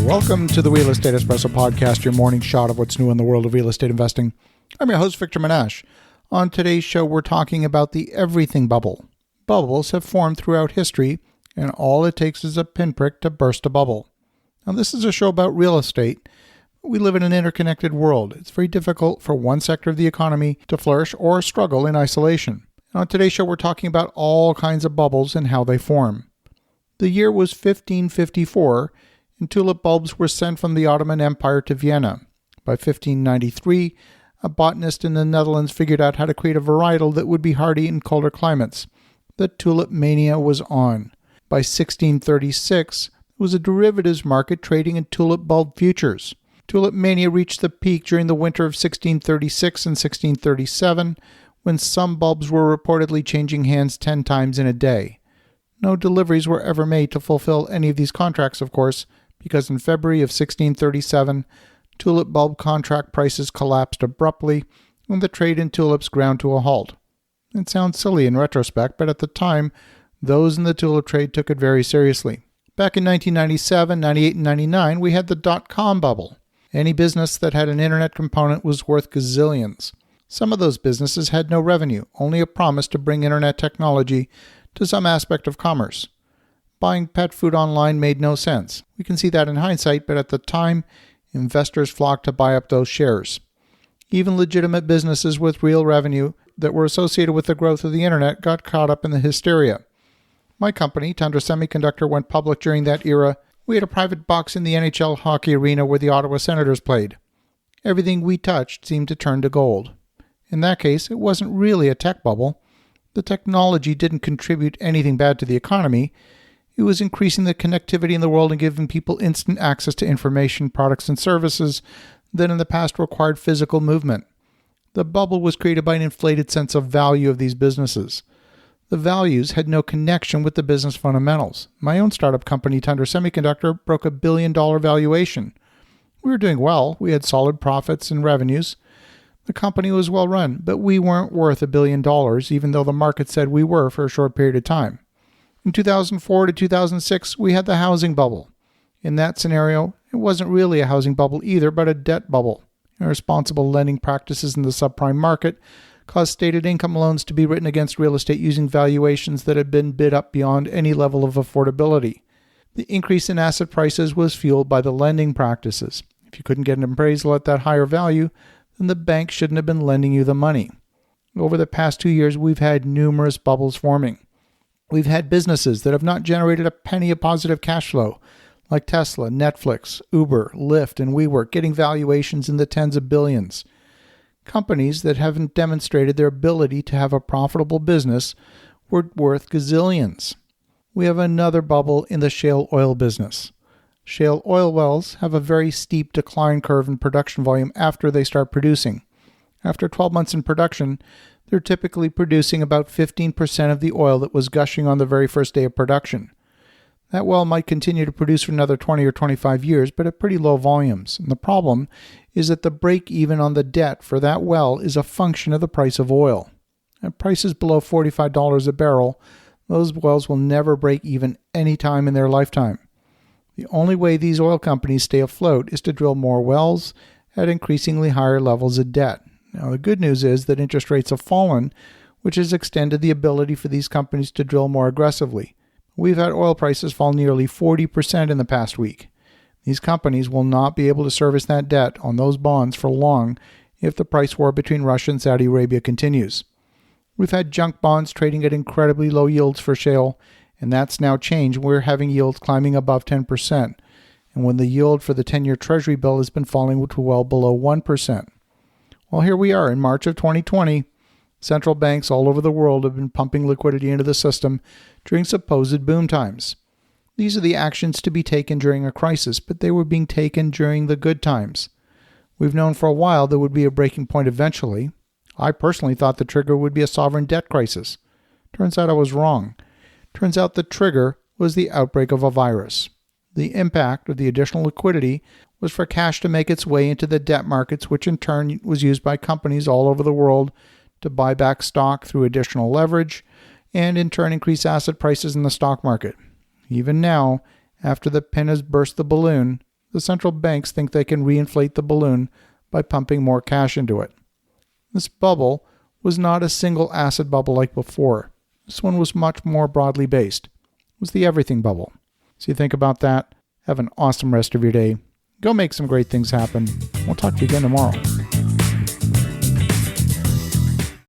Welcome to the Real Estate Espresso Podcast, your morning shot of what's new in the world of real estate investing. I'm your host, Victor Menashe. On today's show, we're talking about the everything bubble. Bubbles have formed throughout history, and all it takes is a pinprick to burst a bubble. Now, this is a show about real estate. We live in an interconnected world. It's very difficult for one sector of the economy to flourish or struggle in isolation. And on today's show, we're talking about all kinds of bubbles and how they form. The year was 1554, and tulip bulbs were sent from the Ottoman Empire to Vienna. By 1593, a botanist in the Netherlands figured out how to create a varietal that would be hardy in colder climates. The tulip mania was on. By 1636, there was a derivatives market trading in tulip bulb futures. Tulip mania reached the peak during the winter of 1636 and 1637, when some bulbs were reportedly changing hands 10 times in a day. No deliveries were ever made to fulfill any of these contracts, of course, because in February of 1637, tulip bulb contract prices collapsed abruptly when the trade in tulips ground to a halt. It sounds silly in retrospect, but at the time, those in the tulip trade took it very seriously. Back in 1997, 98, and 99, we had the dot-com bubble. Any business that had an internet component was worth gazillions. Some of those businesses had no revenue, only a promise to bring internet technology to some aspect of commerce. Buying pet food online made no sense. We can see that in hindsight, but at the time, investors flocked to buy up those shares. Even legitimate businesses with real revenue that were associated with the growth of the internet got caught up in the hysteria. My company, Tundra Semiconductor, went public during that era. We had a private box in the NHL hockey arena where the Ottawa Senators played. Everything we touched seemed to turn to gold. In that case, it wasn't really a tech bubble. The technology didn't contribute anything bad to the economy. It was increasing the connectivity in the world and giving people instant access to information, products, and services that in the past required physical movement. The bubble was created by an inflated sense of value of these businesses. The values had no connection with the business fundamentals. My own startup company, Tundra Semiconductor, broke $1 billion valuation. We were doing well. We had solid profits and revenues. The company was well run, but we weren't worth $1 billion, even though the market said we were for a short period of time. In 2004 to 2006, we had the housing bubble. In that scenario, it wasn't really a housing bubble either, but a debt bubble. Irresponsible lending practices in the subprime market caused stated income loans to be written against real estate using valuations that had been bid up beyond any level of affordability. The increase in asset prices was fueled by the lending practices. If you couldn't get an appraisal at that higher value, then the bank shouldn't have been lending you the money. Over the past 2 years, we've had numerous bubbles forming. We've had businesses that have not generated a penny of positive cash flow, like Tesla, Netflix, Uber, Lyft, and WeWork, getting valuations in the tens of billions. Companies that haven't demonstrated their ability to have a profitable business were worth gazillions. We have another bubble in the shale oil business. Shale oil wells have a very steep decline curve in production volume after they start producing. After 12 months in production, they're typically producing about 15% of the oil that was gushing on the very first day of production. That well might continue to produce for another 20 or 25 years, but at pretty low volumes. And the problem is that the break-even on the debt for that well is a function of the price of oil. At prices below $45 a barrel, those wells will never break even any time in their lifetime. The only way these oil companies stay afloat is to drill more wells at increasingly higher levels of debt. Now, the good news is that interest rates have fallen, which has extended the ability for these companies to drill more aggressively. We've had oil prices fall nearly 40% in the past week. These companies will not be able to service that debt on those bonds for long if the price war between Russia and Saudi Arabia continues. We've had junk bonds trading at incredibly low yields for shale, and that's now changed. We're having yields climbing above 10%, and when the yield for the 10-year Treasury bill has been falling to well below 1%. Well, here we are in March of 2020. Central banks all over the world have been pumping liquidity into the system during supposed boom times. These are the actions to be taken during a crisis, but they were being taken during the good times. We've known for a while there would be a breaking point eventually. I personally thought the trigger would be a sovereign debt crisis. Turns out I was wrong. Turns out the trigger was the outbreak of a virus. The impact of the additional liquidity was for cash to make its way into the debt markets, which in turn was used by companies all over the world to buy back stock through additional leverage and in turn increase asset prices in the stock market. Even now, after the pin has burst the balloon, The central banks think they can reinflate the balloon by pumping more cash into it. This bubble was not a single acid bubble like before. This one was much more broadly based. It was the everything bubble. So you think about that. Have an awesome rest of your day. Go make some great things happen. We'll talk to you again tomorrow.